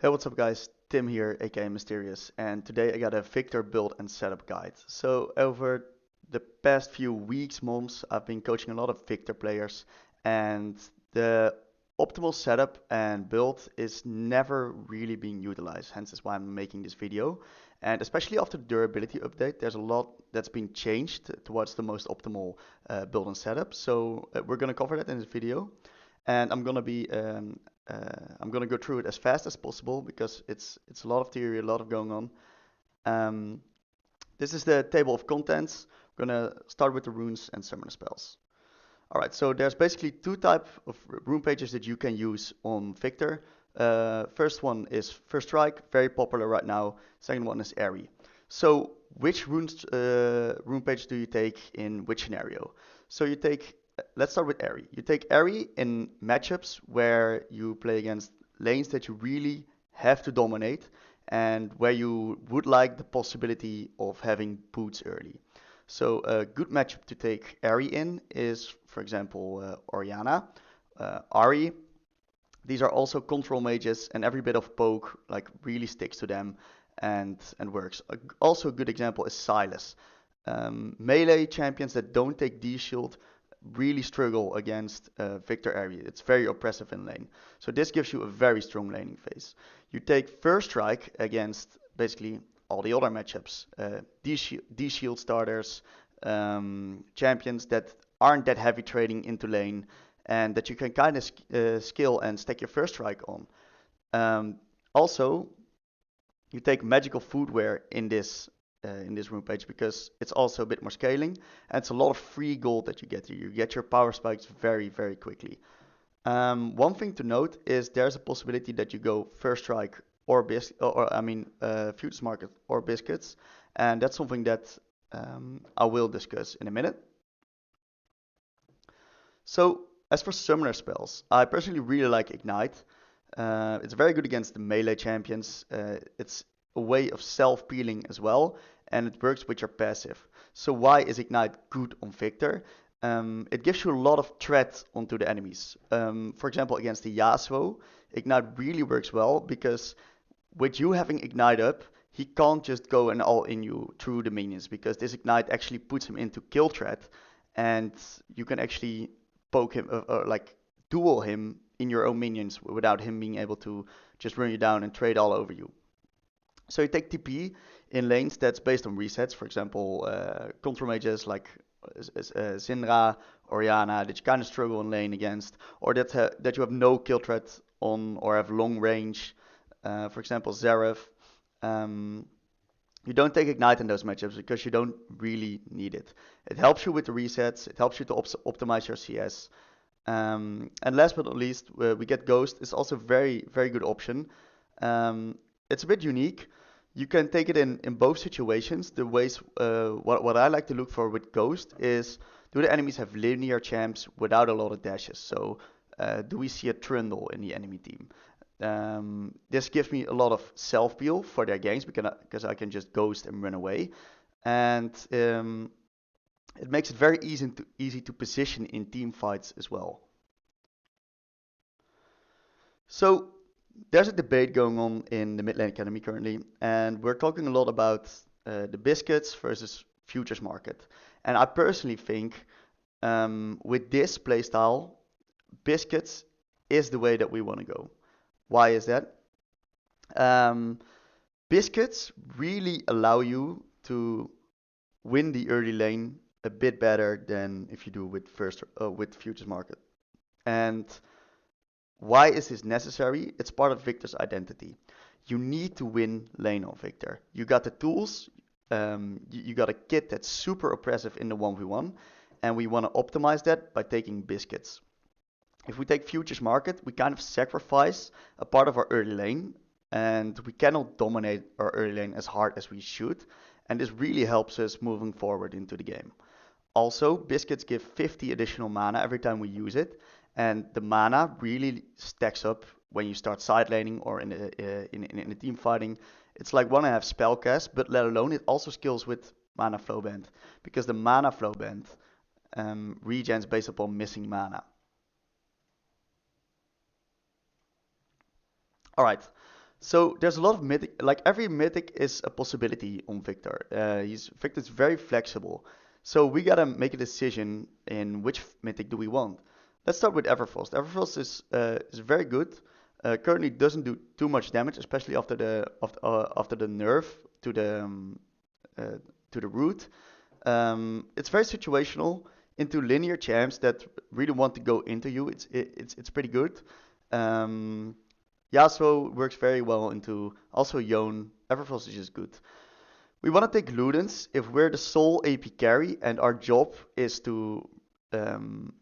Hey, what's up guys? Tim here, aka Mysterious, and today I got a VIKTOR build and setup guide. So over the past few weeks, months, I've been coaching a lot of VIKTOR players, and the optimal setup and build is never really being utilized. Hence is why I'm making this video. And especially after the durability update, there's a lot that's been changed towards the most optimal build and setup. So we're gonna cover that in this video, and I'm gonna go through it as fast as possible because it's a lot of theory, a lot of going on. Um, this is the table of contents. We're gonna start with the runes and summon spells. All right, so there's basically two types of rune pages that you can use on VIKTOR. First one is First Strike, very popular right now. Second one is Airy. So which rune page do you take in which scenario? So you take, let's start with Airy. You take Airy in matchups where you play against lanes that you really have to dominate and where you would like the possibility of having boots early. So a good matchup to take Ahri in is, for example, Orianna, Ahri. These are also control mages, and every bit of poke like really sticks to them and works. Also a good example is Sylas. Melee champions that don't take D shield really struggle against VIKTOR Ahri. It's very oppressive in lane. So this gives you a very strong laning phase. You take First Strike against basically all the other matchups, D shield starters, champions that aren't that heavy trading into lane, and that you can kind of skill and stack your First Strike on. Also, you take magical footwear in this rune page because it's also a bit more scaling, and it's a lot of free gold that you get here. You get your power spikes very, very quickly. One thing to note is there's a possibility that you go First Strike or Futures Market or Biscuits, and that's something that I will discuss in a minute. So as for summoner spells, I personally really like Ignite. It's very good against the melee champions. It's a way of self-peeling as well, and it works with your passive. So why is Ignite good on VIKTOR? It gives you a lot of threat onto the enemies. For example, against the Yasuo, Ignite really works well because with you having Ignite up, he can't just go and all in you through the minions because this Ignite actually puts him into kill threat, and you can actually poke him or like duel him in your own minions without him being able to just run you down and trade all over you. So you take TP in lanes that's based on resets, for example, control mages like Syndra, Orianna, that you kind of struggle in lane against, or that you have no kill threat on or have long range, for example, Xerath. Um, you don't take Ignite in those matchups because you don't really need it. It helps you with the resets, it helps you to optimize your CS. And last but not least, we get Ghost. It's also a very, very good option. It's a bit unique. You can take it in both situations. The ways, what I like to look for with Ghost is, do the enemies have linear champs without a lot of dashes? So, do we see a Trundle in the enemy team? This gives me a lot of self-peel for their ganks because I can just ghost and run away. And it makes it very easy to position in team fights as well. So there's a debate going on in the mid lane academy currently, and we're talking a lot about the Biscuits versus futures market. And I personally think with this playstyle, Biscuits is the way that we want to go. Why is that? Um, Biscuits really allow you to win the early lane a bit better than if you do with futures market. And why is this necessary? It's part of VIKTOR's identity. You need to win lane on VIKTOR. You got the tools. You got a kit that's super oppressive in the 1v1, and we want to optimize that by taking Biscuits. If we take futures market, we kind of sacrifice a part of our early lane, and we cannot dominate our early lane as hard as we should, and this really helps us moving forward into the game. Also, Biscuits give 50 additional mana every time we use it, and the mana really stacks up when you start side laning or in a team fighting. It's like 1.5 spell cast, but let alone it also skills with mana flow band, because the mana flow band regens based upon missing mana. All right. So there's a lot of mythic, like every mythic is a possibility on Victor. Victor's very flexible. So we gotta make a decision in which mythic do we want. Let's start with Everfrost. Everfrost is very good. Currently doesn't do too much damage, especially after the nerf to uh, the root. It's very situational into linear champs that really want to go into you. It's pretty good. Um, Yasuo works very well into also Yone. Everfrost is just good. We want to take Ludens if we're the sole AP carry and our job is to um,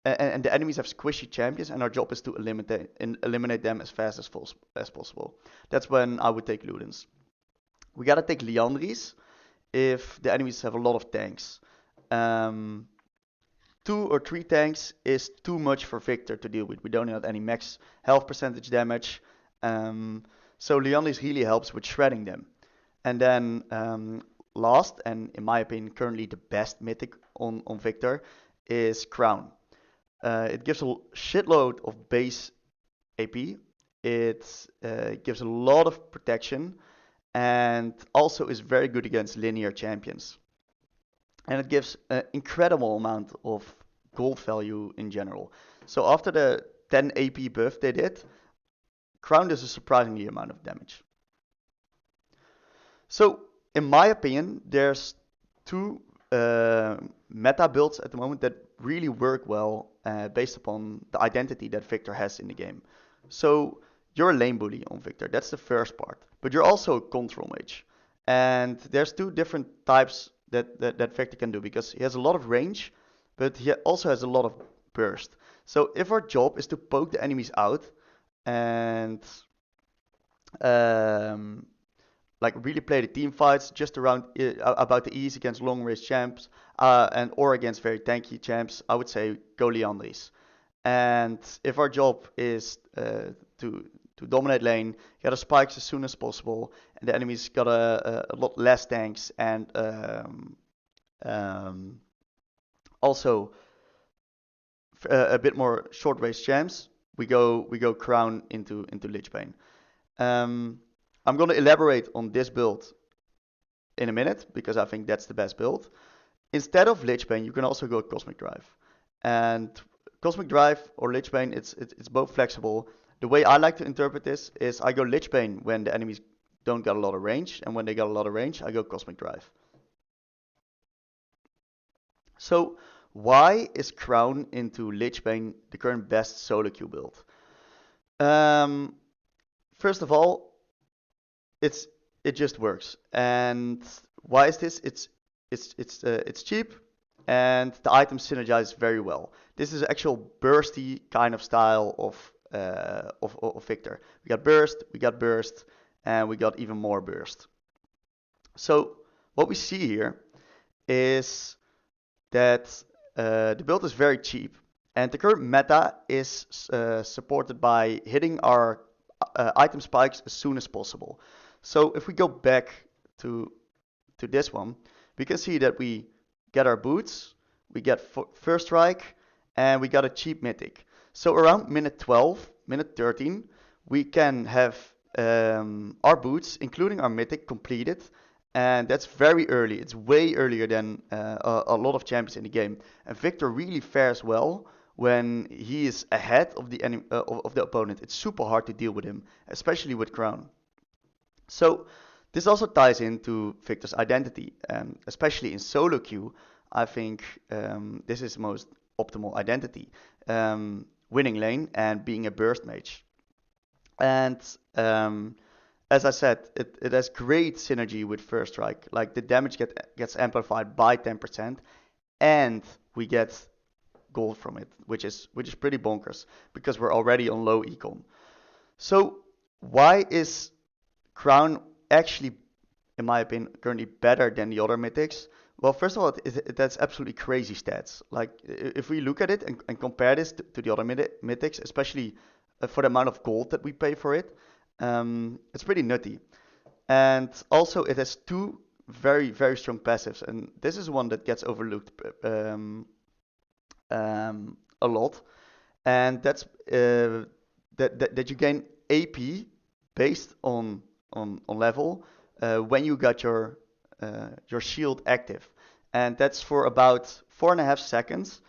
and the enemies have squishy champions and our job is to eliminate them as fast as possible. That's when I would take Ludens. We gotta take Liandry's if the enemies have a lot of tanks. Um, 2 or 3 tanks is too much for Victor to deal with. We don't have any max health percentage damage. Um, so Leonis really helps with shredding them. And then last, and in my opinion, currently the best mythic on Victor is Crown. It gives a shitload of base AP. It gives a lot of protection and also is very good against linear champions. And it gives an incredible amount of gold value in general. So after the 10 AP buff they did, Crown does a surprisingly amount of damage. So in my opinion, there's two meta builds at the moment that really work well based upon the identity that Victor has in the game. So you're a lane bully on Victor, that's the first part. But you're also a control mage. And there's two different types that Victor can do because he has a lot of range, but he also has a lot of burst. So if our job is to poke the enemies out and um, like really play the team fights just around about the ease against long range champs and or against very tanky champs, I would say go Leandris. And if our job is to dominate lane, get the spikes as soon as possible, and the enemies got a lot less tanks and um, also a bit more short range champs, we go Crown into Lich Bane. Um, I'm going to elaborate on this build in a minute because I think that's the best build. Instead of Lich Bane, you can also go Cosmic Drive. And Cosmic Drive or Lich Bane, it's both flexible. The way I like to interpret this is I go Lich Bane when the enemies don't get a lot of range, and when they got a lot of range, I go Cosmic Drive. So why is Crown into Lich Bane the current best solo queue build? Um, First of all, it just works. And why is this? It's cheap and the items synergize very well. This is actual bursty kind of style of Victor. We got burst, and we got even more burst. So what we see here is that the build is very cheap, and the current meta is supported by hitting our item spikes as soon as possible. So if we go back to this one, we can see that we get our boots, we get first strike, and we got a cheap mythic. So around minute 12, minute 13, we can have our boots, including our mythic, completed. And that's very early. It's way earlier than a lot of champions in the game. And Victor really fares well when he is ahead of the opponent. It's super hard to deal with him, especially with Crown. So this also ties into Victor's identity, especially in solo queue. I think this is the most optimal identity. Winning lane and being a burst mage. And as I said, it has great synergy with First Strike. Like the damage gets amplified by 10%, and we get gold from it, which is pretty bonkers because we're already on low econ. So why is Crown actually, in my opinion, currently better than the other mythics? Well, first of all, that's absolutely crazy stats. Like if we look at it and compare this to the other mythics, especially for the amount of gold that we pay for it, it's pretty nutty. And also, it has two very, very strong passives, and this is one that gets overlooked a lot. And that's that you gain AP based on level when you got your shield active, and that's for about 4.5 seconds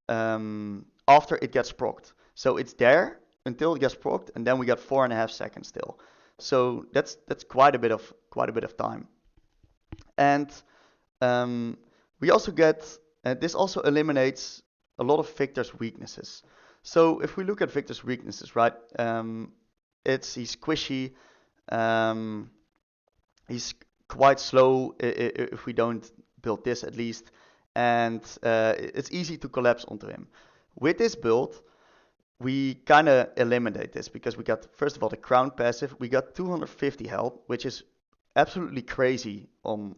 after it gets procced. So it's there until it gets procced, and then we got 4.5 seconds still. So that's quite a bit of time. And we also get this also eliminates a lot of Victor's weaknesses. So if we look at Victor's weaknesses, right? He's squishy. Um, he's quite slow if we don't build this at least, and it's easy to collapse onto him. With this build, we kind of eliminate this because we got, first of all, the crown passive. We got 250 health, which is absolutely crazy on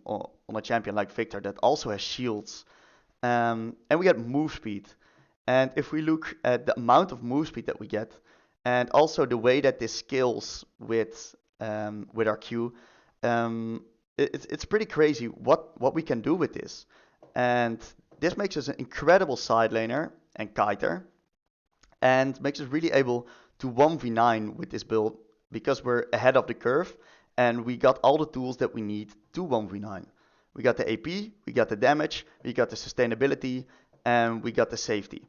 a champion like Viktor that also has shields. And we get move speed. And if we look at the amount of move speed that we get, and also the way that this scales with our Q, it's pretty crazy what we can do with this. And this makes us an incredible side laner and kiter, and makes us really able to 1v9 with this build because we're ahead of the curve and we got all the tools that we need to 1v9. We got the AP, we got the damage, we got the sustainability, and we got the safety.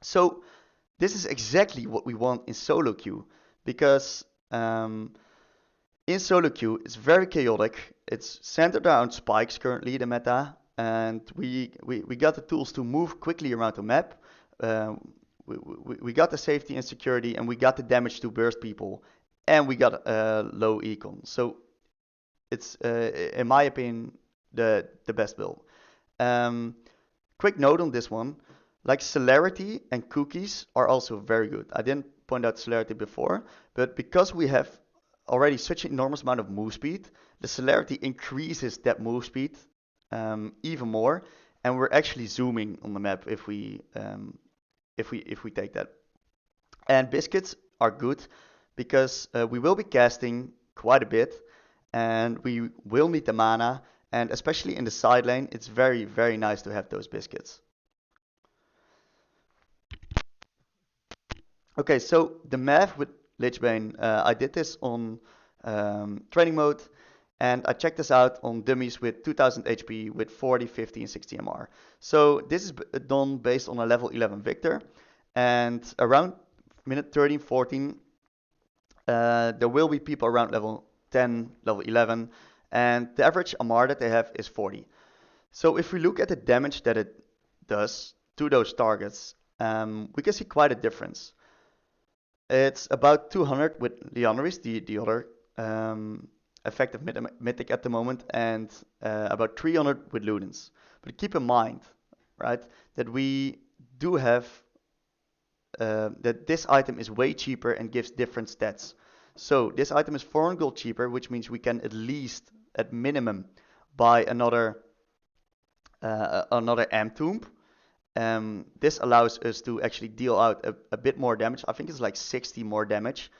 So this is exactly what we want in solo queue, because in solo queue it's very chaotic. It's centered around spikes currently, the meta, and we got the tools to move quickly around the map. We got the safety and security, and we got the damage to burst people, and we got low econ. So it's, in my opinion, the best build. Quick note on this one, like celerity and cookies are also very good. I didn't point out celerity before, but because we have already such an enormous amount of move speed, the celerity increases that move speed even more, and we're actually zooming on the map if we take that. And biscuits are good because we will be casting quite a bit, and we will need the mana, and especially in the side lane, it's very, very nice to have those biscuits. Okay, so the math with Lich Bane, I did this on training mode, and I checked this out on dummies with 2000 HP with 40, 50, and 60 MR. So this is done based on a level 11 Viktor, and around minute 13, 14, there will be people around level 10, level 11, and the average MR that they have is 40. So if we look at the damage that it does to those targets, we can see quite a difference. It's about 200 with Leonoris, the other effective mythic at the moment, and about 300 with Ludens. But keep in mind, right, that we do have that this item is way cheaper and gives different stats. So this item is 400 gold cheaper, which means we can at least, at minimum, buy another M tomb. This allows us to actually deal out a bit more damage. I think it's like 60 more damage,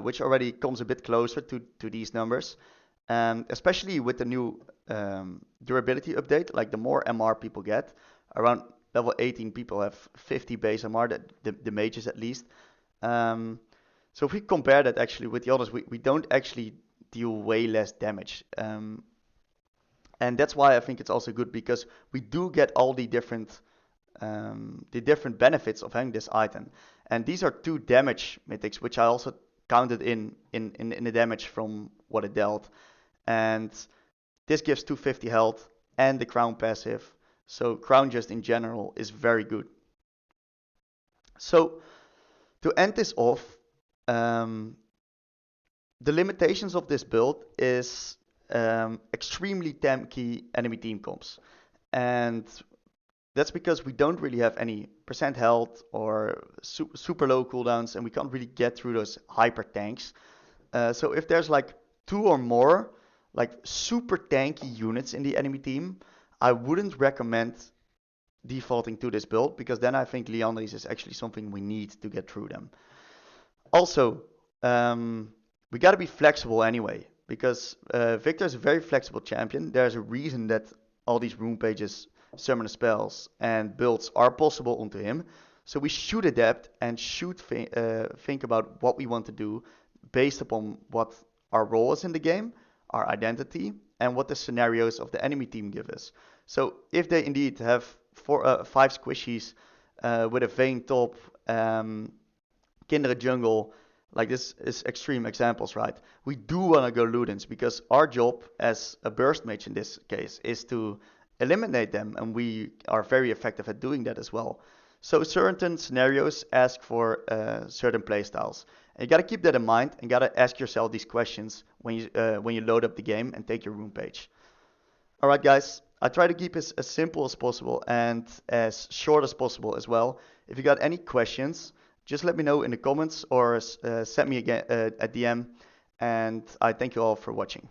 which already comes a bit closer to these numbers. Especially with the new durability update, like the more MR people get, around level 18 people have 50 base MR, the mages at least. So if we compare that actually with the others, we don't actually deal way less damage. And that's why I think it's also good, because we do get all the different benefits of having this item. And these are 2 damage mythics, which I also counted in the damage from what it dealt. And this gives 250 health and the crown passive. So crown just in general is very good. So to end this off, the limitations of this build is extremely tanky enemy team comps. And that's because we don't really have any percent health or super low cooldowns, and we can't really get through those hyper tanks. So if there's like 2 or more like super tanky units in the enemy team, I wouldn't recommend defaulting to this build, because then I think Leonoris is actually something we need to get through them. Also, we gotta be flexible anyway, because Viktor is a very flexible champion. There's a reason that all these rune pages, summon spells, and builds are possible onto him. So we should adapt and should think about what we want to do based upon what our role is in the game, our identity, and what the scenarios of the enemy team give us. So if they indeed have 5 squishies with a Vayne top, Kindred jungle, like this is extreme examples, right? We do want to go Ludens because our job as a burst mage in this case is to eliminate them, and we are very effective at doing that as well. So certain scenarios ask for certain playstyles. And you got to keep that in mind and got to ask yourself these questions when you load up the game and take your rune page. All right, guys. I try to keep it as simple as possible and as short as possible as well. If you got any questions, just let me know in the comments or send me a DM. And I thank you all for watching.